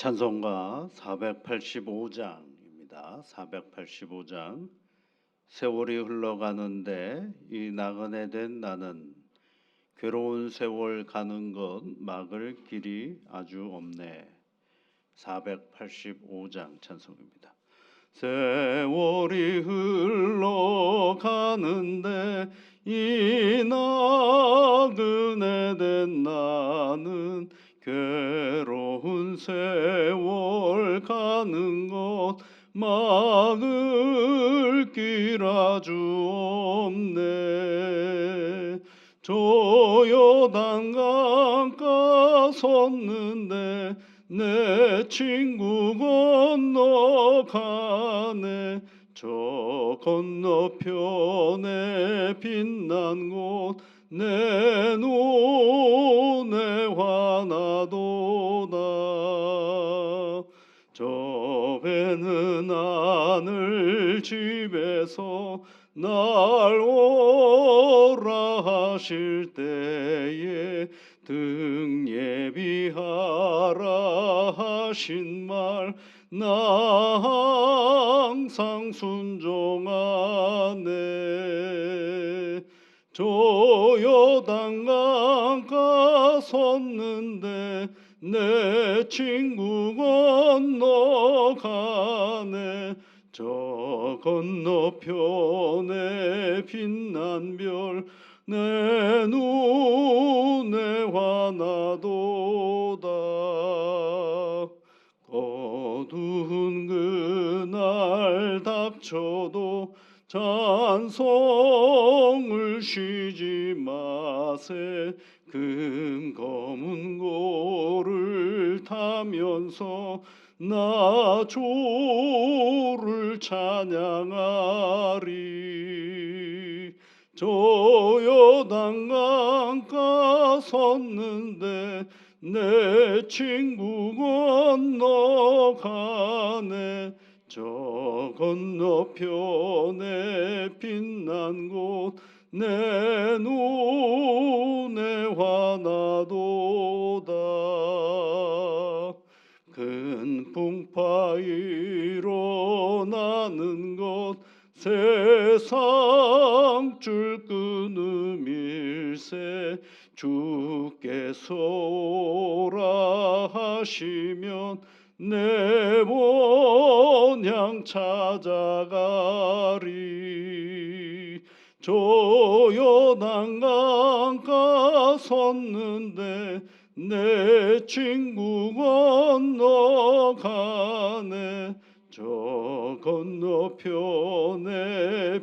찬송가 485장입니다. 485장. 세월이 흘러가는데 이 나그네 된 나는 괴로운 세월 가는 것 막을 길이 아주 없네. 485장 찬송입니다. 세월이 흘러가는데 이 나그네 된 나는 괴로운 세월 가는 것 막을 길 아주 없네. 저 요단강가 섰는데 내 친구 건너가네. 저 건너편에 빛난 곳 내 눈에 환하도다. 저 배는 하늘 집에서 날 오라 하실 때에 등 예비하라 하신 말 나 항상 순종하네. 저 요단강가 섰는데 내 친구 건너가네. 저 건너편에 빛난 별 내 눈에 환하도다. 어두운 그날 닥쳐도 찬송을 쉬지 마세. 금검은 고를 타면서 나 주를 찬양하리. 저 요단강가 섰는데 내 친구 건너가네. 저 건너편에 빛난 곳 내 눈에 환하도다. 큰 풍파 일어나는 것 세상 줄 끊음일세. 주께서 오라 하시면 내 본향 찾아가리. 저 요단강가 섰는데 내 친구 건너가네. 저 건너편에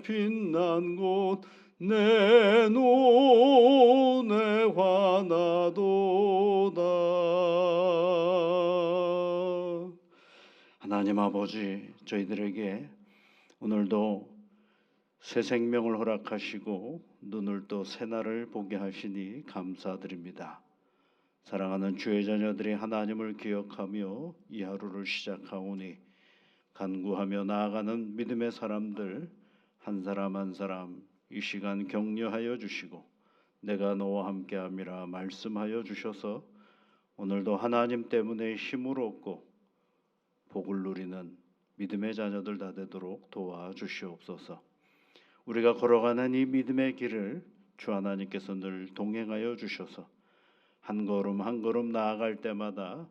빛난 곳 내 눈에 환하도다. 하나님 아버지, 저희들에게 오늘도 새 생명을 허락하시고 눈을 또 새날을 보게 하시니 감사드립니다. 사랑하는 주의 자녀들이 하나님을 기억하며 이 하루를 시작하오니 간구하며 나아가는 믿음의 사람들 한 사람 한 사람 이 시간 격려하여 주시고 내가 너와 함께함이라 말씀하여 주셔서 오늘도 하나님 때문에 힘을 얻고 복을 누리는 믿음의 자녀들 다 되도록 도와주시옵소서. 우리가 걸어가는 이 믿음의 길을 주 하나님께서 늘 동행하여 주셔서 한 걸음 한 걸음 나아갈 때마다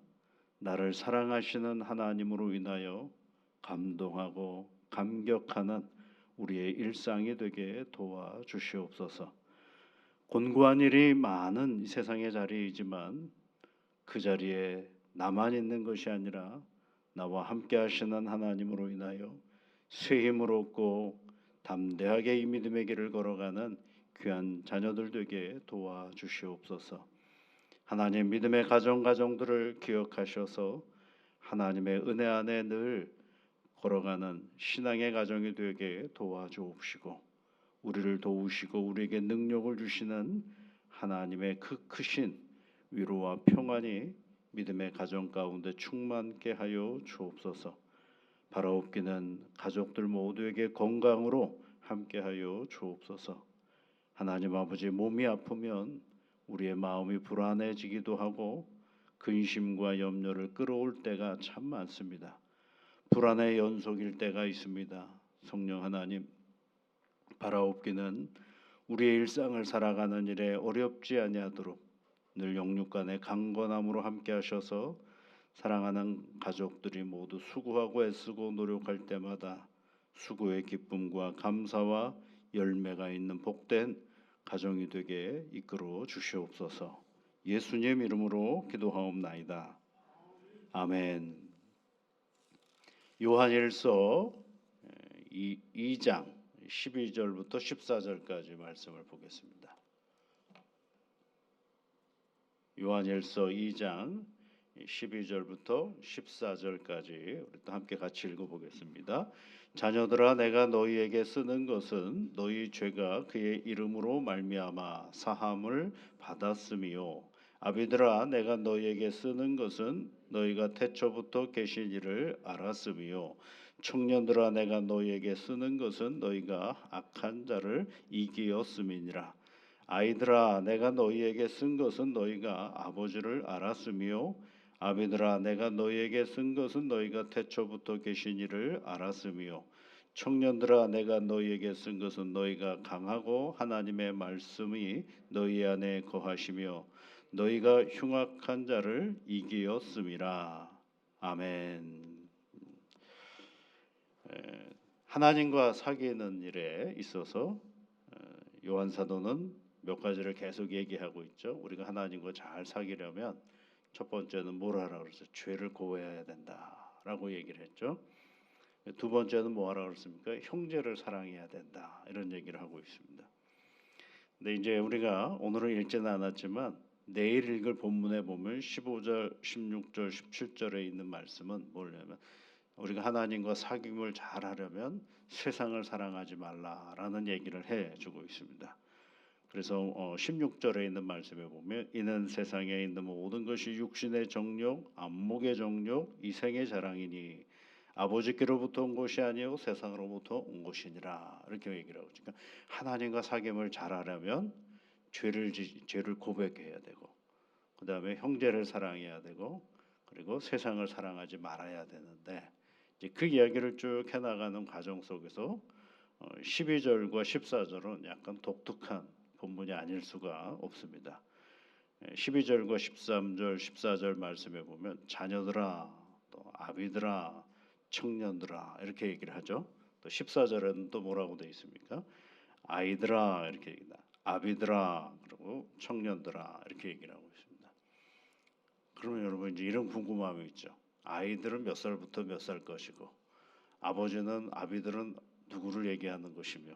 나를 사랑하시는 하나님으로 인하여 감동하고 감격하는 우리의 일상이 되게 도와주시옵소서. 곤고한 일이 많은 이 세상의 자리이지만 그 자리에 나만 있는 것이 아니라 나와 함께 하시는 하나님으로 인하여 새 힘을 얻고 담대하게 이 믿음의 길을 걸어가는 귀한 자녀들 되게 도와주시옵소서. 하나님 믿음의 가정들을 기억하셔서 하나님의 은혜 안에 늘 걸어가는 신앙의 가정이 되게 도와주옵시고 우리를 도우시고 우리에게 능력을 주시는 하나님의 그 크신 위로와 평안이 믿음의 가정 가운데 충만케 하여 주옵소서. 바라옵기는 가족들 모두에게 건강으로 함께하여 주옵소서. 하나님 아버지, 몸이 아프면 우리의 마음이 불안해지기도 하고 근심과 염려를 끌어올 때가 참 많습니다. 불안의 연속일 때가 있습니다. 성령 하나님, 바라옵기는 우리의 일상을 살아가는 일에 어렵지 아니하도록 늘 영육간의 강건함으로 함께 하셔서 사랑하는 가족들이 모두 수고하고 애쓰고 노력할 때마다 수고의 기쁨과 감사와 열매가 있는 복된 가정이 되게 이끌어 주시옵소서. 예수님 이름으로 기도하옵나이다. 아멘. 요한일서 2장 12절부터 14절까지 말씀을 보겠습니다. 요한일서 2장 12절부터 14절까지 우리 또 함께 같이 읽어보겠습니다. 자녀들아, 내가 너희에게 쓰는 것은 너희 죄가 그의 이름으로 말미암아 사함을 받았음이요, 아비들아, 내가 너희에게 쓰는 것은 너희가 태초부터 계신 이를 알았음이요, 청년들아, 내가 너희에게 쓰는 것은 너희가 악한 자를 이기었음이니라. 아이들아, 내가 너희에게 쓴 것은 너희가 아버지를 알았으며, 아비들아, 내가 너희에게 쓴 것은 너희가 태초부터 계신 이를 알았으며, 청년들아, 내가 너희에게 쓴 것은 너희가 강하고 하나님의 말씀이 너희 안에 거하시며 너희가 흉악한 자를 이기었음이라. 아멘. 하나님과 사귀는 일에 있어서 요한 사도는 몇 가지를 계속 얘기하고 있죠. 우리가 하나님과 잘 사귀려면 첫 번째는 뭘 하라고 그랬어요? 죄를 고해야 된다라고 얘기를 했죠. 두 번째는 뭐 하라고 그랬습니까? 형제를 사랑해야 된다, 이런 얘기를 하고 있습니다. 근데 이제 우리가 오늘은 읽지는 않았지만 내일 읽을 본문에 보면 15절, 16절, 17절에 있는 말씀은 뭐냐면 우리가 하나님과 사귐을 잘 하려면 세상을 사랑하지 말라라는 얘기를 해주고 있습니다. 그래서 16절에 있는 말씀에 보면 이는 세상에 있는 모든 것이 육신의 정욕, 안목의 정욕, 이생의 자랑이니 아버지께로부터 온 것이 아니요 세상으로부터 온 것이니라, 이렇게 얘기를 하고 있으니까 하나님과 사귐을 잘 하려면 죄를 고백해야 되고, 그 다음에 형제를 사랑해야 되고, 그리고 세상을 사랑하지 말아야 되는데, 이제 그 이야기를 쭉 해나가는 과정 속에서 12절과 14절은 약간 독특한 본문이 아닐 수가 없습니다. 12절과 13절, 14절 말씀에 보면 자녀들아, 또 아비들아, 청년들아, 이렇게 얘기를 하죠. 또 14절에는 또 뭐라고 되어 있습니까? 아이들아, 이렇게 얘기다. 아비들아, 그리고 청년들아, 이렇게 얘기를 하고 있습니다. 그러면 여러분 이제 이런 궁금함이 있죠. 아이들은 몇 살부터 몇 살 것이고, 아비들은 누구를 얘기하는 것이며,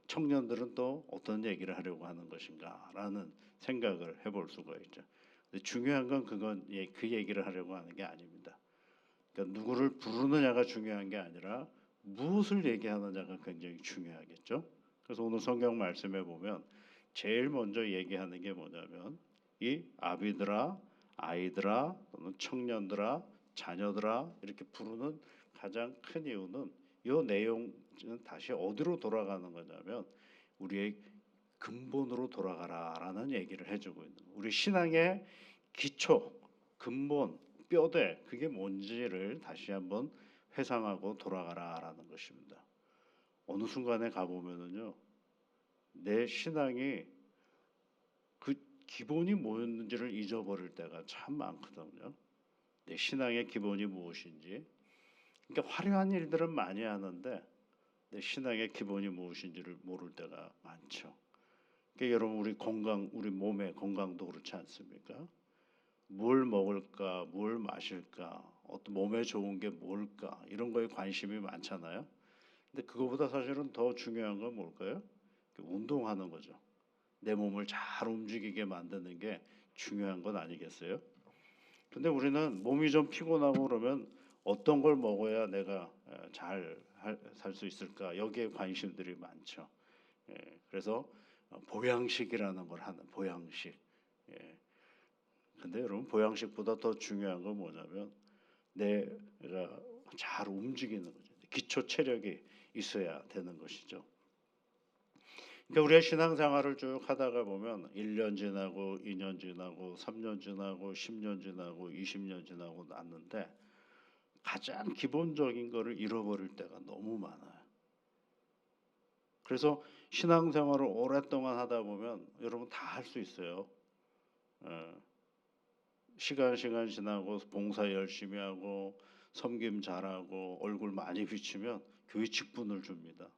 청년들은 또 어떤 얘기를 하려고 하는 것인가라는 생각을 해볼 수가 있죠. 근데 중요한 건 그 얘기를 하려고 하는 게 아닙니다. 그러니까 누구를 부르느냐가 중요한 게 아니라 무엇을 얘기하느냐가 굉장히 중요하겠죠. 그래서 오늘 성경 말씀에 보면 제일 먼저 얘기하는 게 뭐냐면 이 아비들아, 아이들아, 또는 청년들아, 자녀들아, 이렇게 부르는 가장 큰 이유는 이 내용은 다시 어디로 돌아가는 거냐면 우리의 근본으로 돌아가라라는 얘기를 해주고 있는 거예요. 우리 신앙의 기초, 근본, 뼈대, 그게 뭔지를 다시 한번 회상하고 돌아가라라는 것입니다. 어느 순간에 가보면은요, 내 신앙이 그 기본이 뭐였는지를 잊어버릴 때가 참 많거든요. 내 신앙의 기본이 무엇인지. 그러니까 화려한 일들은 많이 하는데 내 신앙의 기본이 무엇인지를 모를 때가 많죠. 그러니까 여러분 우리 몸의 건강도 그렇지 않습니까? 뭘 먹을까, 뭘 마실까, 어떤 몸에 좋은 게 뭘까, 이런 거에 관심이 많잖아요. 근데 그거보다 사실은 더 중요한 건 뭘까요? 운동하는 거죠. 내 몸을 잘 움직이게 만드는 게 중요한 건 아니겠어요? 근데 우리는 몸이 좀 피곤하고 그러면 어떤 걸 먹어야 내가 잘 살 수 있을까, 여기에 관심들이 많죠. 그래서 보양식이라는 걸 하는 보양식. 근데 여러분 보양식보다 더 중요한 건 뭐냐면 내가 잘 움직이는 거죠. 기초 체력이 있어야 되는 것이죠. 그러니까 우리가 신앙생활을 쭉 하다가 보면 1년 지나고 2년 지나고 3년 지나고 10년 지나고 20년 지나고 났는데 가장 기본적인 거를 잃어버릴 때가 너무 많아요. 그래서 신앙생활을 오랫동안 하다 보면 여러분 다 할 수 있어요. 예. 시간 지나고 봉사 열심히 하고 섬김 잘하고 얼굴 많이 비치면 교회 직분을 줍니다.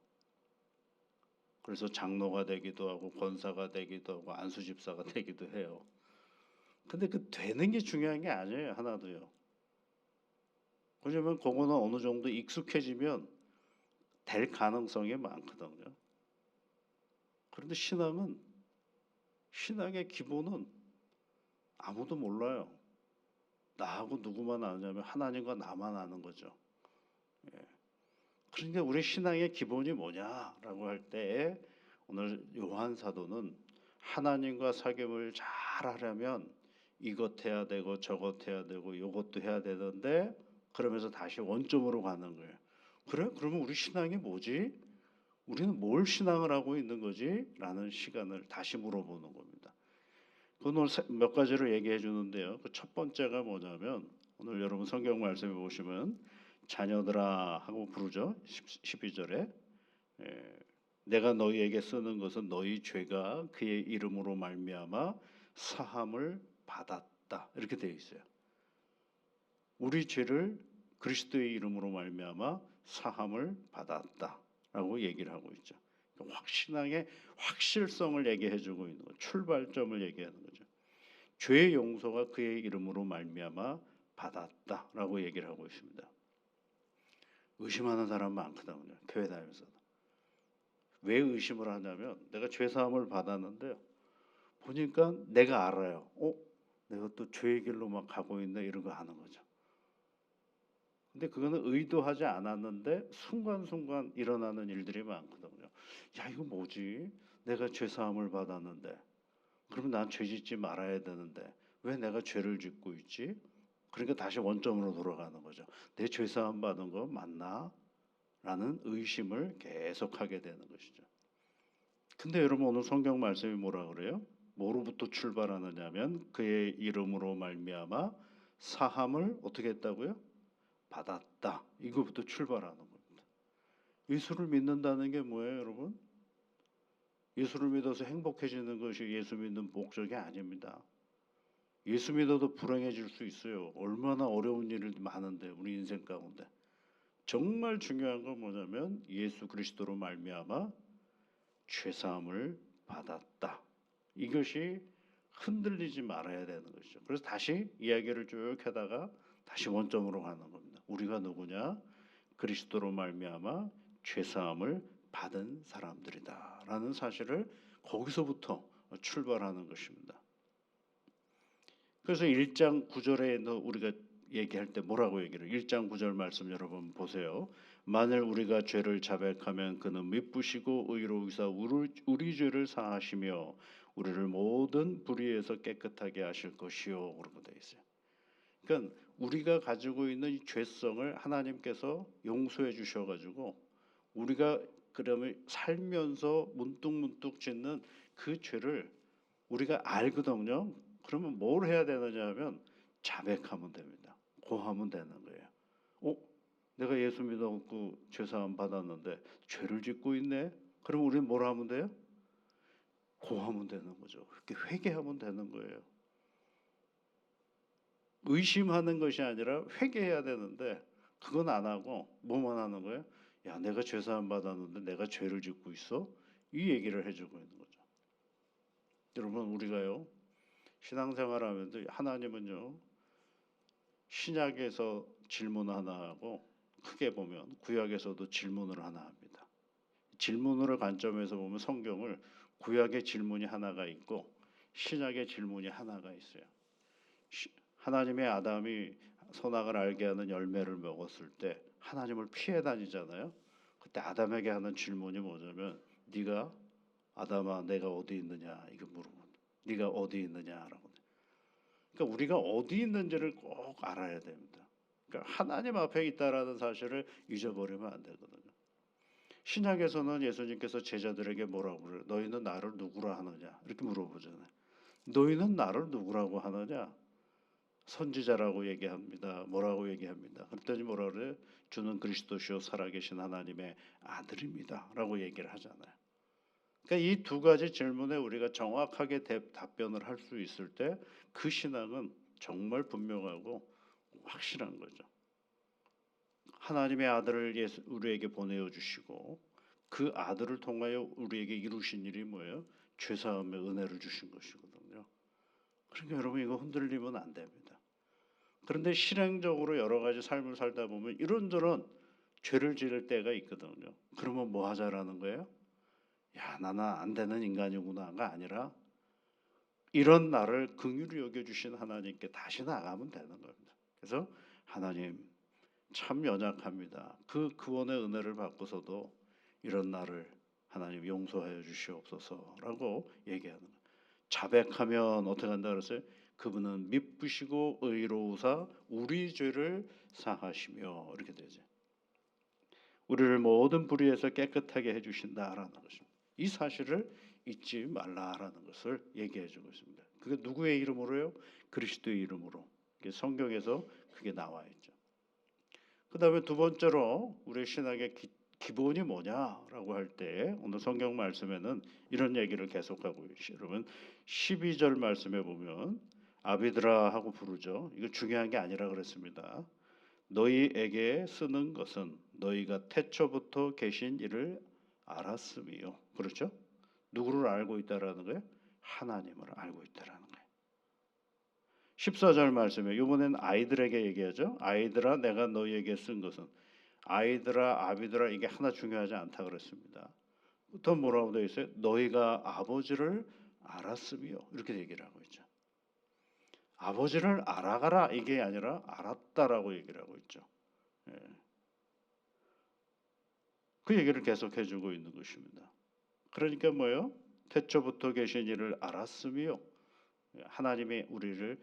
그래서 장로가 되기도 하고 권사가 되기도 하고 안수집사가 되기도 해요. 근데 그 되는 게 중요한 게 아니에요. 하나도요. 왜냐면 그거는 어느 정도 익숙해지면 될 가능성이 많거든요. 그런데 신앙의 기본은 아무도 몰라요. 나하고 누구만 아냐면 하나님과 나만 아는 거죠. 예. 그러니까 우리 신앙의 기본이 뭐냐라고 할 때 오늘 요한 사도는 하나님과 사귐을 잘 하려면 이것 해야 되고 저것 해야 되고 요것도 해야 되는데 그러면서 다시 원점으로 가는 거예요. 그래? 그러면 우리 신앙이 뭐지? 우리는 뭘 신앙을 하고 있는 거지? 라는 시간을 다시 물어보는 겁니다. 오늘 몇 가지를 얘기해 주는데요. 그 첫 번째가 뭐냐면 오늘 여러분 성경 말씀에 보시면 자녀들아 하고 부르죠. 12절에 내가 너희에게 쓰는 것은 너희 죄가 그의 이름으로 말미암아 사함을 받았다. 이렇게 되어 있어요. 우리 죄를 그리스도의 이름으로 말미암아 사함을 받았다라고 얘기를 하고 있죠. 신앙의 확실성을 얘기해 주고 있는 거, 출발점을 얘기하는 거죠. 죄의 용서가 그의 이름으로 말미암아 받았다라고 얘기를 하고 있습니다. 의심하는 사람 많거든요. 교회 다니면서. 왜 의심을 하냐면 내가 죄 사함을 받았는데 보니까 내가 알아요. 내가 또 죄의 길로 막 가고 있네 이런 거 아는 거죠. 근데 그거는 의도하지 않았는데 순간순간 일어나는 일들이 많거든요. 야, 이거 뭐지? 내가 죄 사함을 받았는데 그러면 난 죄 짓지 말아야 되는데 왜 내가 죄를 짓고 있지? 그러니까 다시 원점으로 돌아가는 거죠. 내 죄 사함 받은 거 맞나? 라는 의심을 계속하게 되는 것이죠. 근데 여러분 오늘 성경 말씀이 뭐라 그래요? 뭐로부터 출발하느냐면 그의 이름으로 말미암아 사함을 어떻게 했다고요? 받았다. 이거부터 출발하는 겁니다. 예수를 믿는다는 게 뭐예요, 여러분? 예수를 믿어서 행복해지는 것이 예수 믿는 목적이 아닙니다. 예수 믿어도 불행해질 수 있어요. 얼마나 어려운 일이 많은데 우리 인생 가운데. 정말 중요한 건 뭐냐면 예수 그리스도로 말미암아 죄사함을 받았다. 이것이 흔들리지 말아야 되는 것이죠. 그래서 다시 이야기를 쭉 하다가 다시 원점으로 가는 겁니다. 우리가 누구냐? 그리스도로 말미암아 죄사함을 받은 사람들이다라는 사실을 거기서부터 출발하는 것입니다. 그래서 1장 9절에 우리가 얘기할 때 뭐라고 얘기를 1장 9절 말씀 여러분 보세요. 만일 우리가 죄를 자백하면 그는 미쁘시고 의로우사 우리 죄를 사하시며 우리를 모든 불의에서 깨끗하게 하실 것이요 그렇게 되어 있어요. 그러니까 우리가 가지고 있는 이 죄성을 하나님께서 용서해 주셔가지고 우리가 그러면 살면서 문득문득 짓는 그 죄를 우리가 알거든요. 그러면 뭘 해야 되느냐 하면 자백하면 됩니다. 고하면 되는 거예요. 내가 예수 믿었고 죄사함 받았는데 죄를 짓고 있네. 그럼 우리는 뭘 하면 돼요? 고하면 되는 거죠. 그렇게 회개하면 되는 거예요. 의심하는 것이 아니라 회개해야 되는데 그건 안 하고 뭐만 하는 거예요? 야, 내가 죄사함 받았는데 내가 죄를 짓고 있어? 이 얘기를 해주고 있는 거죠. 여러분 우리가요 신앙생활하면서 하나님은요 신약에서 질문 하나 하고 크게 보면 구약에서도 질문을 하나 합니다. 질문으로 관점에서 보면 성경을 구약의 질문이 하나가 있고 신약의 질문이 하나가 있어요. 하나님의 아담이 선악을 알게 하는 열매를 먹었을 때 하나님을 피해 다니잖아요. 그때 아담에게 하는 질문이 뭐냐면 네가 아담아 내가 어디 있느냐 이거 물어봅니다. 네가 어디 있느냐라고. 그러니까 우리가 어디 있는지를 꼭 알아야 됩니다. 그러니까 하나님 앞에 있다라는 사실을 잊어버리면 안 되거든요. 신약에서는 예수님께서 제자들에게 뭐라고 그래요? 너희는 나를 누구라 하느냐? 이렇게 물어보잖아요. 너희는 나를 누구라고 하느냐? 선지자라고 얘기합니다. 뭐라고 얘기합니다. 그랬더니 뭐라 그래요? 주는 그리스도시요 살아계신 하나님의 아들입니다라고 얘기를 하잖아요. 그러니까 이 두 가지 질문에 우리가 정확하게 답변을 할 수 있을 때 그 신앙은 정말 분명하고 확실한 거죠. 하나님의 아들을 우리에게 보내어 주시고 그 아들을 통하여 우리에게 이루신 일이 뭐예요? 죄사함의 은혜를 주신 것이거든요. 그러니까 여러분 이거 흔들리면 안 됩니다. 그런데 실행적으로 여러 가지 삶을 살다 보면 이런저런 죄를 지을 때가 있거든요. 그러면 뭐 하자라는 거예요? 야, 나는 안 되는 인간이구나가 아니라 이런 나를 긍휼히 여겨주신 하나님께 다시 나가면 되는 겁니다. 그래서 하나님 참 연약합니다. 그 구원의 은혜를 받고서도 이런 나를 하나님 용서하여 주시옵소서라고 얘기하는 거예요. 자백하면 어떻게 한다 그랬어요? 그분은 미쁘시고 의로우사 우리 죄를 사하시며 이렇게 되죠. 우리를 모든 불의에서 깨끗하게 해주신다라는 것입니다. 이 사실을 잊지 말라라는 것을 얘기해 주고 있습니다. 그게 누구의 이름으로요? 그리스도의 이름으로. 성경에서 그게 나와 있죠. 그 다음에 두 번째로 우리 신학의 기본이 뭐냐라고 할 때 오늘 성경 말씀에는 이런 얘기를 계속하고 있어요. 여러분 12절 말씀에 보면 아비드라 하고 부르죠. 이거 중요한 게 아니라 그랬습니다. 너희에게 쓰는 것은 너희가 태초부터 계신 이를 알았음이요. 그렇죠? 누구를 알고 있다라는 거예요? 하나님을 알고 있다라는 거예요. 14절 말씀에 이번엔 아이들에게 얘기하죠. 아이들아 내가 너희에게 쓴 것은 아이들아 아비들아 이게 하나 중요하지 않다 그랬습니다. 또 뭐라고 되어 있어요? 너희가 아버지를 알았으며 이렇게 얘기를 하고 있죠. 아버지를 알아가라 이게 아니라 알았다라고 얘기를 하고 있죠. 예. 그 얘기를 계속 해주고 있는 것입니다. 그러니까 뭐예요? 태초부터 계신 이를 알았으며 하나님이 우리를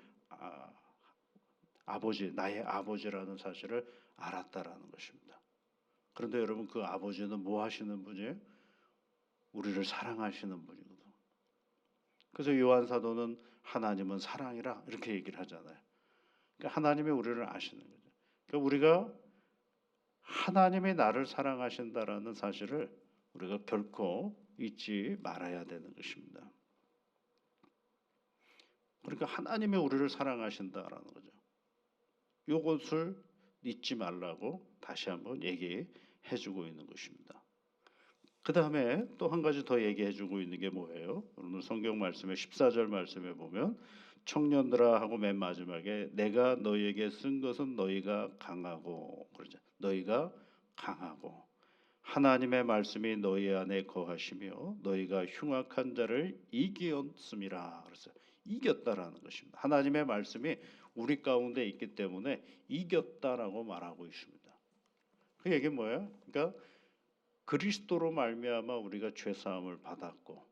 아버지 나의 아버지라는 사실을 알았다라는 것입니다. 그런데 여러분 그 아버지는 뭐 하시는 분이에요? 우리를 사랑하시는 분이거든. 그래서 요한 사도는 하나님은 사랑이라 이렇게 얘기를 하잖아요. 그러니까 하나님이 우리를 아시는 거죠. 그러니까 우리가 하나님이 나를 사랑하신다라는 사실을 우리가 결코 잊지 말아야 되는 것입니다. 그러니까 하나님이 우리를 사랑하신다라는 거죠. 이것을 잊지 말라고 다시 한번 얘기해주고 있는 것입니다. 그 다음에 또 한 가지 더 얘기해주고 있는 게 뭐예요? 오늘 성경 말씀에 14절 말씀에 보면 청년들아 하고 맨 마지막에 내가 너희에게 쓴 것은 너희가 강하고 그러죠. 너희가 강하고 하나님의 말씀이 너희 안에 거하시며 너희가 흉악한 자를 이기었음이라 그랬어요. 이겼다라는 것입니다. 하나님의 말씀이 우리 가운데 있기 때문에 이겼다라고 말하고 있습니다. 그 얘기는 뭐예요? 그러니까 그리스도로 말미암아 우리가 죄 사함을 받았고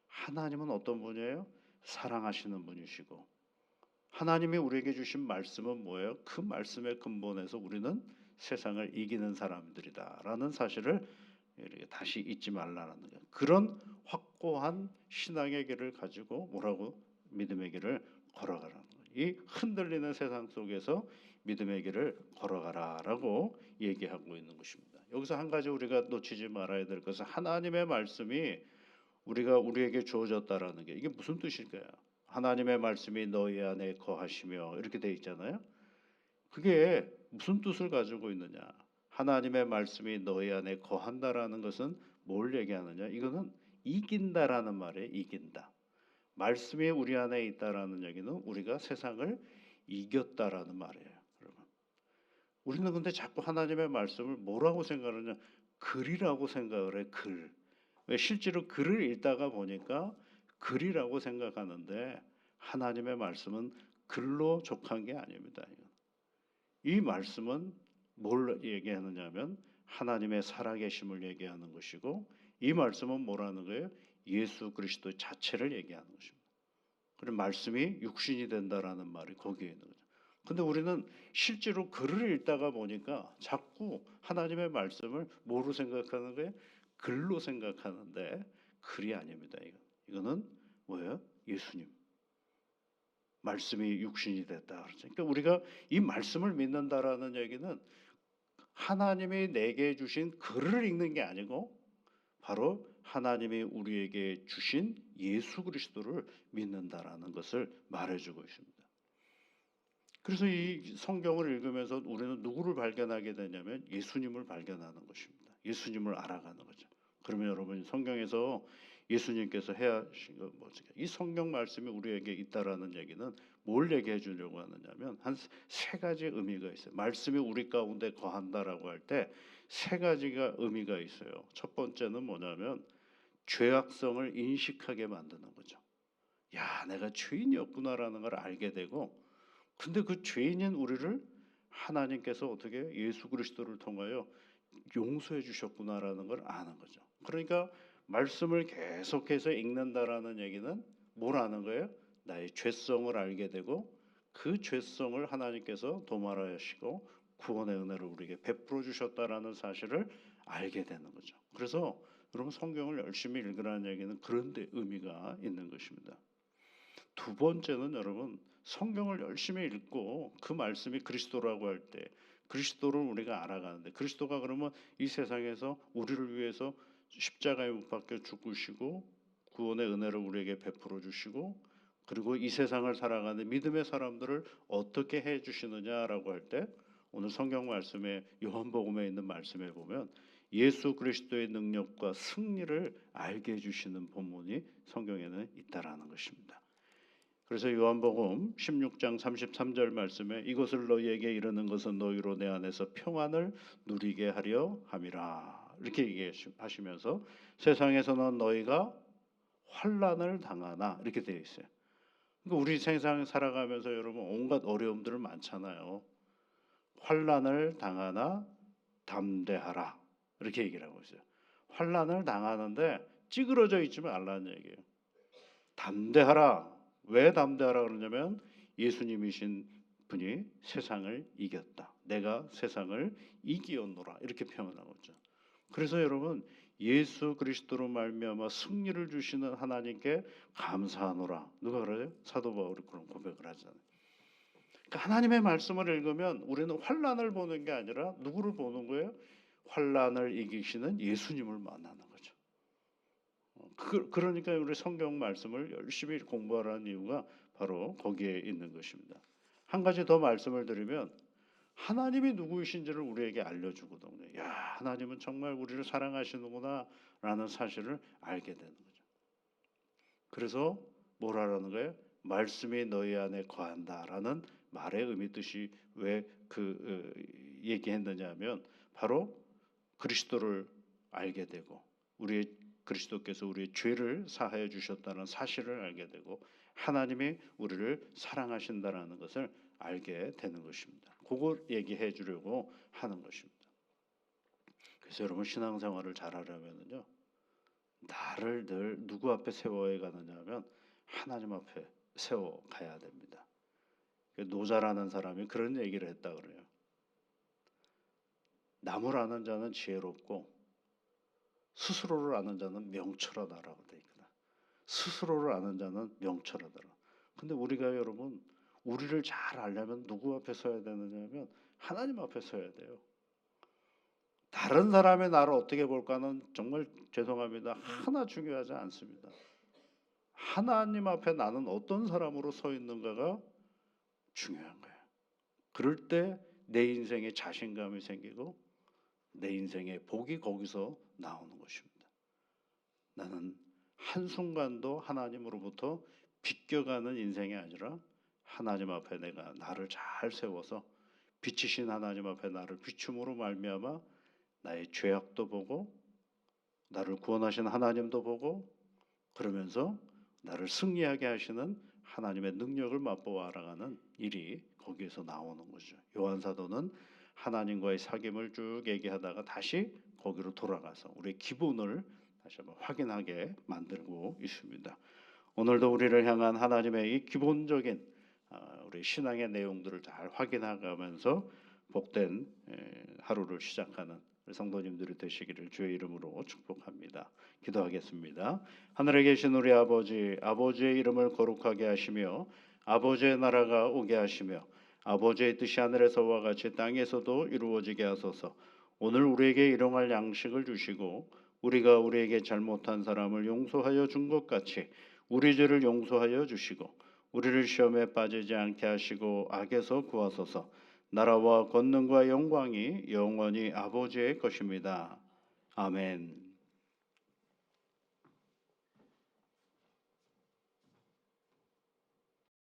하나님은 어떤 분이에요? 사랑하시는 분이시고 하나님이 우리에게 주신 말씀은 뭐예요? 그 말씀의 근본에서 우리는 세상을 이기는 사람들이다라는 사실을 다시 잊지 말라는 거예요. 그런 확고한 신앙의 길을 가지고 뭐라고 믿음의 길을 걸어가라는 거예요. 이 흔들리는 세상 속에서 믿음의 길을 걸어가라라고 얘기하고 있는 것입니다. 여기서 한 가지 우리가 놓치지 말아야 될 것은 하나님의 말씀이 우리에게 주어졌다라는 게 이게 무슨 뜻일까요? 하나님의 말씀이 너희 안에 거하시며 이렇게 돼 있잖아요. 그게 무슨 뜻을 가지고 있느냐? 하나님의 말씀이 너희 안에 거한다라는 것은 뭘 얘기하느냐? 이거는 이긴다라는 말이에요. 이긴다. 말씀이 우리 안에 있다라는 얘기는 우리가 세상을 이겼다라는 말이에요. 여러분. 우리는 근데 자꾸 하나님의 말씀을 뭐라고 생각하느냐? 글이라고 생각을 해. 글. 왜 실제로 글을 읽다가 보니까 글이라고 생각하는데 하나님의 말씀은 글로 족한 게 아닙니다. 이 말씀은 뭘 얘기하느냐면 하나님의 살아계심을 얘기하는 것이고 이 말씀은 뭐라는 거예요? 예수 그리스도 자체를 얘기하는 것입니다. 그리고 말씀이 육신이 된다라는 말이 거기에 있는 거죠. 근데 우리는 실제로 글을 읽다가 보니까 자꾸 하나님의 말씀을 뭐로 생각하는 거예요? 글로 생각하는데 글이 아닙니다. 이거는 뭐예요? 예수님. 말씀이 육신이 됐다. 그러니까 우리가 이 말씀을 믿는다라는 얘기는 하나님이 내게 주신 글을 읽는 게 아니고 바로 하나님이 우리에게 주신 예수 그리스도를 믿는다라는 것을 말해주고 있습니다. 그래서 이 성경을 읽으면서 우리는 누구를 발견하게 되냐면 예수님을 발견하는 것입니다. 예수님을 알아가는 거죠. 그러면 여러분 성경에서 예수님께서 해하신 거 뭐죠? 이 성경 말씀이 우리에게 있다라는 얘기는 뭘 얘기해 주려고 하느냐면 한 세 가지 의미가 있어요. 말씀이 우리 가운데 거한다라고 할 때 세 가지가 의미가 있어요. 첫 번째는 뭐냐면 죄악성을 인식하게 만드는 거죠. 야, 내가 죄인이었구나라는 걸 알게 되고, 근데 그 죄인인 우리를 하나님께서 어떻게 예수 그리스도를 통하여 용서해 주셨구나라는 걸 아는 거죠. 그러니까 말씀을 계속해서 읽는다라는 얘기는 뭘 아는 거예요? 나의 죄성을 알게 되고 그 죄성을 하나님께서 도말하시고 구원의 은혜를 우리에게 베풀어 주셨다라는 사실을 알게 되는 거죠. 그래서 여러분 성경을 열심히 읽으라는 얘기는 그런 데 의미가 있는 것입니다. 두 번째는 여러분 성경을 열심히 읽고 그 말씀이 그리스도라고 할 때 그리스도를 우리가 알아가는데 그리스도가 그러면 이 세상에서 우리를 위해서 십자가에 못 박혀 죽으시고 구원의 은혜를 우리에게 베풀어 주시고 그리고 이 세상을 살아가는 믿음의 사람들을 어떻게 해 주시느냐라고 할 때 오늘 성경 말씀에 요한복음에 있는 말씀에 보면 예수 그리스도의 능력과 승리를 알게 해 주시는 본문이 성경에는 있다라는 것입니다. 그래서 요한복음 16장 33절 말씀에 이것을 너희에게 이르는 것은 너희로 내 안에서 평안을 누리게 하려 함이라 이렇게 얘기하시면서 세상에서는 너희가 환난을 당하나 이렇게 되어 있어요. 그러니까 우리 세상 살아가면서 여러분 온갖 어려움들 많잖아요. 환난을 당하나 담대하라 이렇게 얘기를 하고 있어요. 환난을 당하는데 찌그러져 있지 말라는 얘기예요. 담대하라. 왜 담대하라 그러냐면 예수님이신 분이 세상을 이겼다. 내가 세상을 이기었노라 이렇게 표현하고 있죠. 그래서 여러분 예수 그리스도로 말미암아 승리를 주시는 하나님께 감사하노라. 누가 그래요? 사도 바울이 그런 고백을 하잖아요. 그러니까 하나님의 말씀을 읽으면 우리는 환난을 보는 게 아니라 누구를 보는 거예요? 환난을 이기시는 예수님을 만나는 거죠. 그러니까 우리 성경 말씀을 열심히 공부하라는 이유가 바로 거기에 있는 것입니다. 한 가지 더 말씀을 드리면 하나님이 누구이신지를 우리에게 알려주거든요. 야, 하나님은 정말 우리를 사랑하시는구나 라는 사실을 알게 되는 거죠. 그래서 뭘 하라는 거예요? 말씀이 너희 안에 거한다라는 말의 의미 뜻이 왜 얘기했느냐 하면 바로 그리스도를 알게 되고 우리의 그리스도께서 우리의 죄를 사하여 주셨다는 사실을 알게 되고 하나님이 우리를 사랑하신다라는 것을 알게 되는 것입니다. 그걸 얘기해 주려고 하는 것입니다. 그래서 여러분 신앙생활을 잘하려면요. 나를 늘 누구 앞에 세워야 가느냐 하면 하나님 앞에 세워 가야 됩니다. 노자라는 사람이 그런 얘기를 했다 그래요. 남을 아는 자는 지혜롭고 스스로를 아는 자는 명철하다라고 되어 있구나. 스스로를 아는 자는 명철하다라. 근데 우리가 여러분 우리를 잘 알려면 누구 앞에 서야 되느냐면 하나님 앞에 서야 돼요. 다른 사람의 나를 어떻게 볼까는 정말 죄송합니다. 하나 중요하지 않습니다. 하나님 앞에 나는 어떤 사람으로 서 있는가가 중요한 거예요. 그럴 때 내 인생에 자신감이 생기고 내 인생의 복이 거기서 나오는 것입니다. 나는 한순간도 하나님으로부터 비껴가는 인생이 아니라 하나님 앞에 내가 나를 잘 세워서 빛이신 하나님 앞에 나를 비춤으로 말미암아 나의 죄악도 보고 나를 구원하신 하나님도 보고 그러면서 나를 승리하게 하시는 하나님의 능력을 맛보아 알아가는 일이 거기에서 나오는 거죠. 요한 사도는 하나님과의 사귐을 쭉 얘기하다가 다시 거기로 돌아가서 우리의 기본을 다시 한번 확인하게 만들고 있습니다. 오늘도 우리를 향한 하나님의 이 기본적인 우리 신앙의 내용들을 잘 확인해가면서 복된 하루를 시작하는 우리 성도님들이 되시기를 주의 이름으로 축복합니다. 기도하겠습니다. 하늘에 계신 우리 아버지, 아버지의 이름을 거룩하게 하시며 아버지의 나라가 오게 하시며 아버지의 뜻이 하늘에서와 같이 땅에서도 이루어지게 하소서. 오늘 우리에게 일용할 양식을 주시고 우리가 우리에게 잘못한 사람을 용서하여 준 것 같이 우리 죄를 용서하여 주시고 우리를 시험에 빠지지 않게 하시고 악에서 구하소서. 나라와 권능과 영광이 영원히 아버지의 것입니다. 아멘.